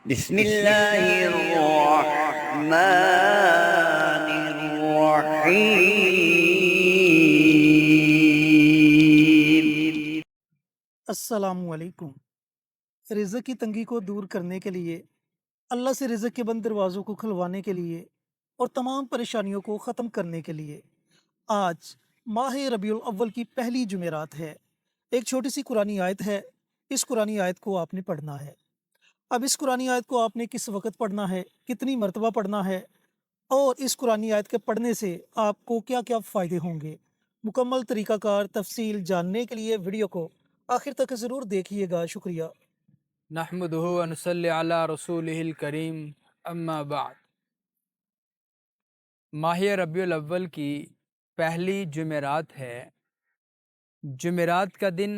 بسم الله الرحمن الرحيم. السلام علیکم۔ رزق کی تنگی کو دور کرنے کے لیے، اللہ سے رزق کے بند دروازوں کو کھلوانے کے لیے اور تمام پریشانیوں کو ختم کرنے کے لیے آج ماہ ربیع الاول کی پہلی جمعرات ہے۔ ایک چھوٹی سی قرآنی آیت ہے، اس قرآنی آیت کو آپ نے پڑھنا ہے۔ اب اس قرآنی آیت کو آپ نے کس وقت پڑھنا ہے، کتنی مرتبہ پڑھنا ہے، اور اس قرآنی آیت کے پڑھنے سے آپ کو کیا کیا فائدے ہوں گے، مکمل طریقہ کار تفصیل جاننے کے لیے ویڈیو کو آخر تک ضرور دیکھیے گا۔ شکریہ۔ نحمدہ ونصلی علی رسولہ الکریم، اما بعد۔ ماہ ربیع الاول کی پہلی جمعرات ہے۔ جمعرات کا دن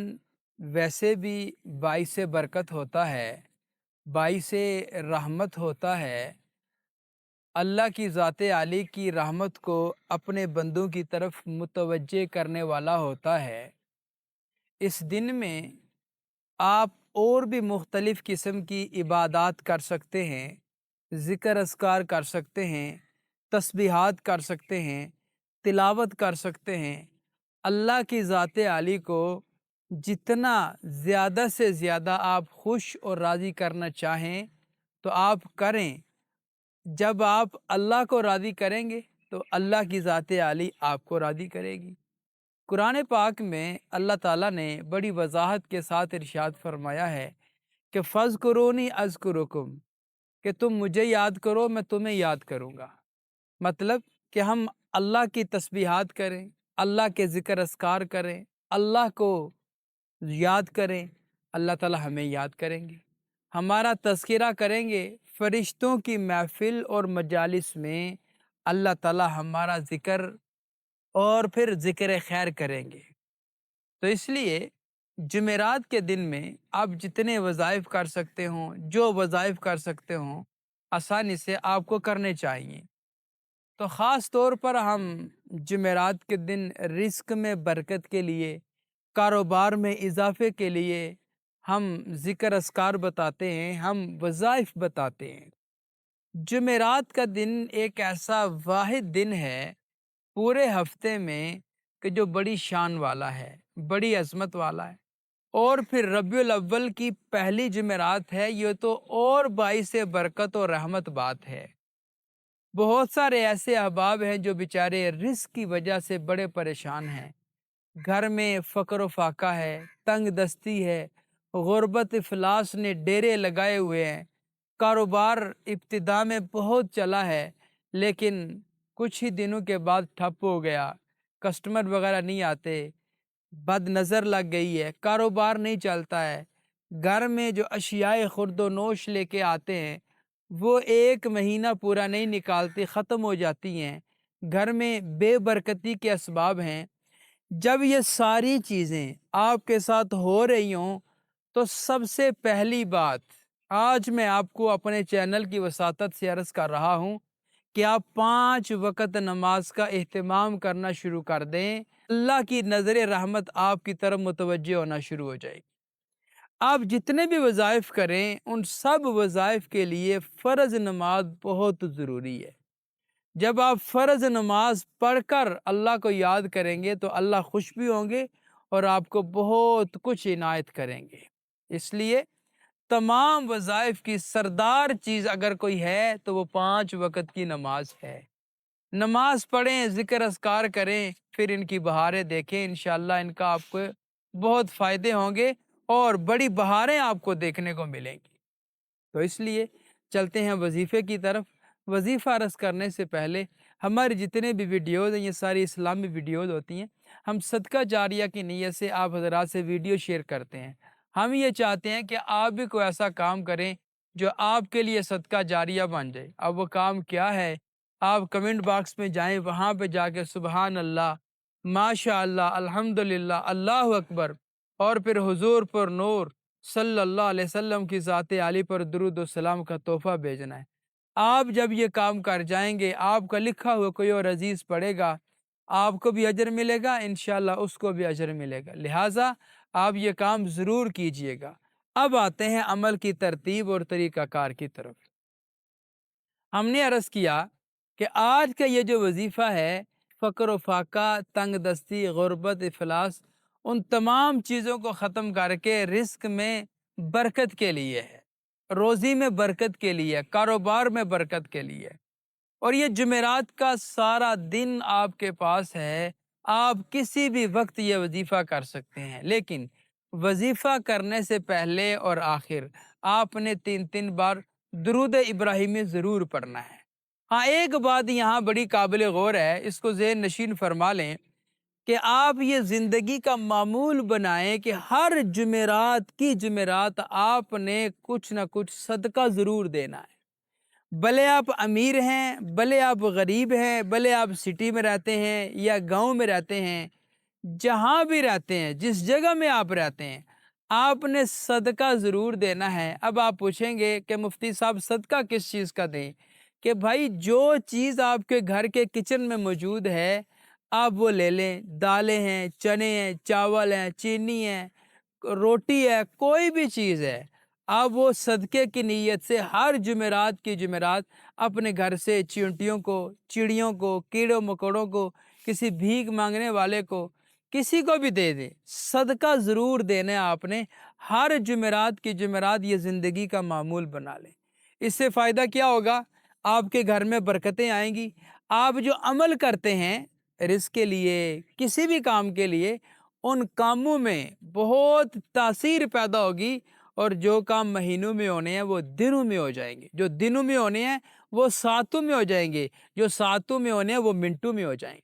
ویسے بھی باعث برکت ہوتا ہے، باعث رحمت ہوتا ہے، اللہ کی ذات عالی کی رحمت کو اپنے بندوں کی طرف متوجہ کرنے والا ہوتا ہے۔ اس دن میں آپ اور بھی مختلف قسم کی عبادات کر سکتے ہیں، ذکر اذکار کر سکتے ہیں، تسبیحات کر سکتے ہیں، تلاوت کر سکتے ہیں۔ اللہ کی ذات عالی کو جتنا زیادہ سے زیادہ آپ خوش اور راضی کرنا چاہیں تو آپ کریں۔ جب آپ اللہ کو راضی کریں گے تو اللہ کی ذات عالی آپ کو راضی کرے گی۔ قرآن پاک میں اللہ تعالیٰ نے بڑی وضاحت کے ساتھ ارشاد فرمایا ہے کہ فَاذْكُرُونِی أَذْكُرُکُم، کہ تم مجھے یاد کرو میں تمہیں یاد کروں گا۔ مطلب کہ ہم اللہ کی تسبیحات کریں، اللہ کے ذکر اذکار کریں، اللہ کو یاد کریں، اللہ تعالیٰ ہمیں یاد کریں گے۔ ہمارا تذکرہ کریں گے، فرشتوں کی محفل اور مجالس میں اللہ تعالیٰ ہمارا ذکر اور پھر ذکر خیر کریں گے۔ تو اس لیے جمعرات کے دن میں آپ جتنے وظائف کر سکتے ہوں، جو وظائف کر سکتے ہوں، آسانی سے آپ کو کرنے چاہیے۔ تو خاص طور پر ہم جمعرات کے دن رزق میں برکت کے لیے، کاروبار میں اضافے کے لیے ہم ذکر اذکار بتاتے ہیں، ہم وظائف بتاتے ہیں۔ جمعرات کا دن ایک ایسا واحد دن ہے پورے ہفتے میں کہ جو بڑی شان والا ہے، بڑی عظمت والا ہے، اور پھر ربیع الاول کی پہلی جمعرات ہے، یہ تو اور باعث برکت اور رحمت بات ہے۔ بہت سارے ایسے احباب ہیں جو بیچارے رزق کی وجہ سے بڑے پریشان ہیں، گھر میں فقر و فاقہ ہے، تنگ دستی ہے، غربت افلاس نے ڈیرے لگائے ہوئے ہیں، کاروبار ابتدا میں بہت چلا ہے لیکن کچھ ہی دنوں کے بعد ٹھپ ہو گیا، کسٹمر وغیرہ نہیں آتے، بد نظر لگ گئی ہے، کاروبار نہیں چلتا ہے، گھر میں جو اشیاء خورد و نوش لے کے آتے ہیں وہ ایک مہینہ پورا نہیں نکالتے، ختم ہو جاتی ہیں، گھر میں بے برکتی کے اسباب ہیں۔ جب یہ ساری چیزیں آپ کے ساتھ ہو رہی ہوں تو سب سے پہلی بات آج میں آپ کو اپنے چینل کی وساطت سے عرض کر رہا ہوں کہ آپ 5 وقت نماز کا اہتمام کرنا شروع کر دیں، اللہ کی نظر رحمت آپ کی طرف متوجہ ہونا شروع ہو جائے گی۔ آپ جتنے بھی وظائف کریں ان سب وظائف کے لیے فرض نماز بہت ضروری ہے۔ جب آپ فرض نماز پڑھ کر اللہ کو یاد کریں گے تو اللہ خوش بھی ہوں گے اور آپ کو بہت کچھ عنایت کریں گے۔ اس لیے تمام وظائف کی سردار چیز اگر کوئی ہے تو وہ 5 وقت کی نماز ہے۔ نماز پڑھیں، ذکر اذکار کریں، پھر ان کی بہاریں دیکھیں، انشاءاللہ ان کا آپ کو بہت فائدے ہوں گے اور بڑی بہاریں آپ کو دیکھنے کو ملیں گی۔ تو اس لیے چلتے ہیں وظیفے کی طرف۔ وظیفہ عرض کرنے سے پہلے ہمارے جتنے بھی ویڈیوز ہیں یہ ساری اسلامی ویڈیوز ہوتی ہیں، ہم صدقہ جاریہ کی نیت سے آپ حضرات سے ویڈیو شیئر کرتے ہیں۔ ہم یہ چاہتے ہیں کہ آپ بھی کوئی ایسا کام کریں جو آپ کے لیے صدقہ جاریہ بن جائے۔ اب وہ کام کیا ہے؟ آپ کمنٹ باکس میں جائیں، وہاں پہ جا کے سبحان اللہ، ماشاء اللہ، الحمدللہ، اللہ اکبر، اور پھر حضور پر نور صلی اللہ علیہ وسلم کی ذات عالی پر درود و سلام کا تحفہ بھیجنا ہے۔ آپ جب یہ کام کر جائیں گے، آپ کا لکھا ہوا کوئی اور عزیز پڑھے گا، آپ کو بھی اجر ملے گا، انشاءاللہ اس کو بھی اجر ملے گا۔ لہٰذا آپ یہ کام ضرور کیجئے گا۔ اب آتے ہیں عمل کی ترتیب اور طریقہ کار کی طرف۔ ہم نے عرض کیا کہ آج کا یہ جو وظیفہ ہے، فقر و فاقہ، تنگ دستی، غربت، افلاس، ان تمام چیزوں کو ختم کر کے رزق میں برکت کے لیے ہے، روزی میں برکت کے لیے، کاروبار میں برکت کے لیے۔ اور یہ جمعرات کا سارا دن آپ کے پاس ہے، آپ کسی بھی وقت یہ وظیفہ کر سکتے ہیں، لیکن وظیفہ کرنے سے پہلے اور آخر آپ نے 3 بار درود ابراہیمی ضرور پڑھنا ہے۔ ہاں، ایک بات یہاں بڑی قابل غور ہے، اس کو ذہن نشین فرما لیں کہ آپ یہ زندگی کا معمول بنائیں کہ ہر جمعرات کی جمعرات آپ نے کچھ نہ کچھ صدقہ ضرور دینا ہے۔ بھلے آپ امیر ہیں، بھلے آپ غریب ہیں، بھلے آپ سٹی میں رہتے ہیں یا گاؤں میں رہتے ہیں، جہاں بھی رہتے ہیں، جس جگہ میں آپ رہتے ہیں، آپ نے صدقہ ضرور دینا ہے۔ اب آپ پوچھیں گے کہ مفتی صاحب صدقہ کس چیز کا دیں؟ کہ بھائی جو چیز آپ کے گھر کے کچن میں موجود ہے آپ وہ لے لیں۔ دالیں ہیں، چنے ہیں، چاول ہیں، چینی ہے، روٹی ہے، کوئی بھی چیز ہے، آپ وہ صدقے کی نیت سے ہر جمعرات کی جمعرات اپنے گھر سے چیونٹیوں کو، چڑیوں کو، کیڑوں مکوڑوں کو، کسی بھیک مانگنے والے کو، کسی کو بھی دے دیں۔ صدقہ ضرور دینا ہے آپ نے، ہر جمعرات کی جمعرات یہ زندگی کا معمول بنا لیں۔ اس سے فائدہ کیا ہوگا؟ آپ کے گھر میں برکتیں آئیں گی۔ آپ جو عمل کرتے ہیں رزق کے لیے، کسی بھی کام کے لیے، ان کاموں میں بہت تاثیر پیدا ہوگی، اور جو کام مہینوں میں ہونے ہیں وہ دنوں میں ہو جائیں گے، جو دنوں میں ہونے ہیں وہ ساتوں میں ہو جائیں گے، جو ساتوں میں ہونے ہیں وہ منٹوں میں ہو جائیں گے۔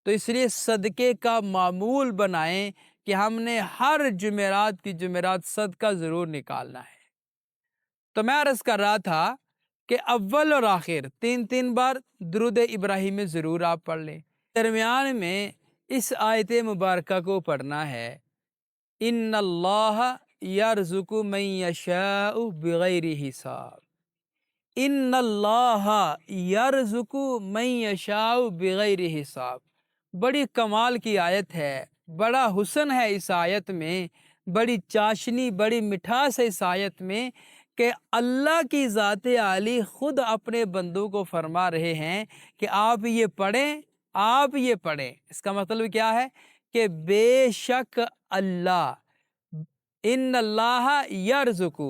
تو اس لیے صدقے کا معمول بنائیں کہ ہم نے ہر جمعرات کی جمعرات صدقہ ضرور نکالنا ہے۔ تو میں عرض کر رہا تھا کہ اول اور آخر 3 بار درود ابراہیمی ضرور آپ پڑھ لیں۔ درمیان میں اس آیت مبارکہ کو پڑھنا ہے، ان اللہ یرزق من یشاء بغیر حساب۔ ان اللہ یرزق من یشاء بغیر حساب۔ بڑی کمال کی آیت ہے، بڑا حسن ہے اس آیت میں، بڑی چاشنی، بڑی مٹھاس ہے اس آیت میں کہ اللہ کی ذات عالی خود اپنے بندوں کو فرما رہے ہیں کہ آپ یہ پڑھیں، آپ یہ پڑھیں۔ اس کا مطلب کیا ہے؟ کہ بے شک اللہ، ان اللہ یرزق،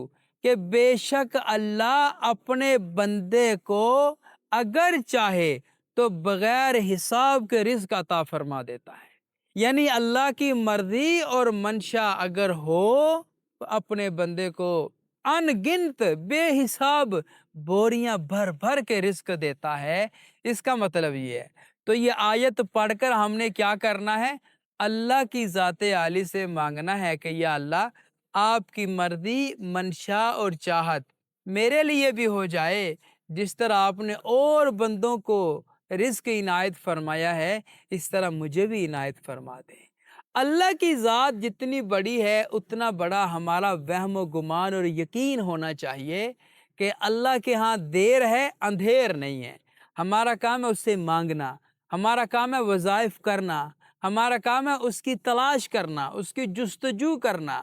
کہ بے شک اللہ اپنے بندے کو اگر چاہے تو بغیر حساب کے رزق عطا فرما دیتا ہے۔ یعنی اللہ کی مرضی اور منشا اگر ہو تو اپنے بندے کو ان گنت بے حساب بوریاں بھر بھر کے رزق دیتا ہے۔ اس کا مطلب یہ ہے، تو یہ آیت پڑھ کر ہم نے کیا کرنا ہے؟ اللہ کی ذات عالی سے مانگنا ہے کہ یا اللہ آپ کی مرضی، منشا اور چاہت میرے لیے بھی ہو جائے، جس طرح آپ نے اور بندوں کو رزق عنایت فرمایا ہے اس طرح مجھے بھی عنایت فرما دیں۔ اللہ کی ذات جتنی بڑی ہے اتنا بڑا ہمارا وہم و گمان اور یقین ہونا چاہیے کہ اللہ کے ہاں دیر ہے، اندھیر نہیں ہے۔ ہمارا کام ہے اس سے مانگنا، ہمارا کام ہے وظائف کرنا، ہمارا کام ہے اس کی تلاش کرنا، اس کی جستجو کرنا،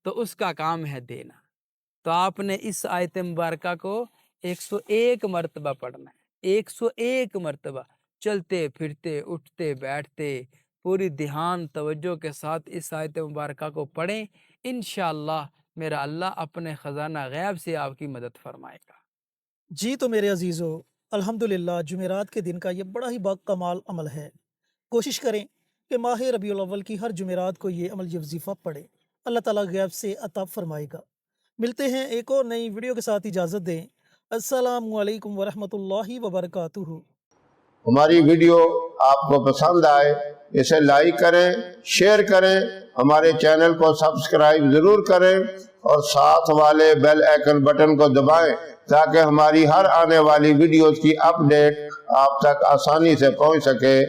تو اس کا کام ہے دینا۔ تو آپ نے اس آیت مبارکہ کو 101 مرتبہ پڑھنا ہے، 101 مرتبہ، چلتے پھرتے، اٹھتے بیٹھتے، پوری دھیان توجہ کے ساتھ اس آیت مبارکہ کو پڑھیں۔ انشاءاللہ میرا اللہ اپنے خزانہ غیب سے آپ کی مدد فرمائے گا۔ جی تو میرے عزیزو، الحمدللہ جمعرات کے دن کا یہ بڑا ہی باکمال عمل ہے۔ کوشش کریں کہ ماہ ربیع الاول کی ہر جمعرات کو یہ عمل، یہ وظیفہ پڑھیں، اللہ تعالیٰ غیب سے عطا فرمائے گا۔ ملتے ہیں ایک اور نئی ویڈیو کے ساتھ، اجازت دیں۔ السلام علیکم ورحمۃ اللہ وبرکاتہ۔ ہماری ویڈیو آپ کو پسند آئے اسے لائک کریں، شیئر کریں، ہمارے چینل کو سبسکرائب ضرور کریں اور ساتھ والے بیل آئیکن بٹن کو دبائیں تاکہ ہماری ہر آنے والی ویڈیوز کی اپڈیٹ آپ تک آسانی سے پہنچ سکے۔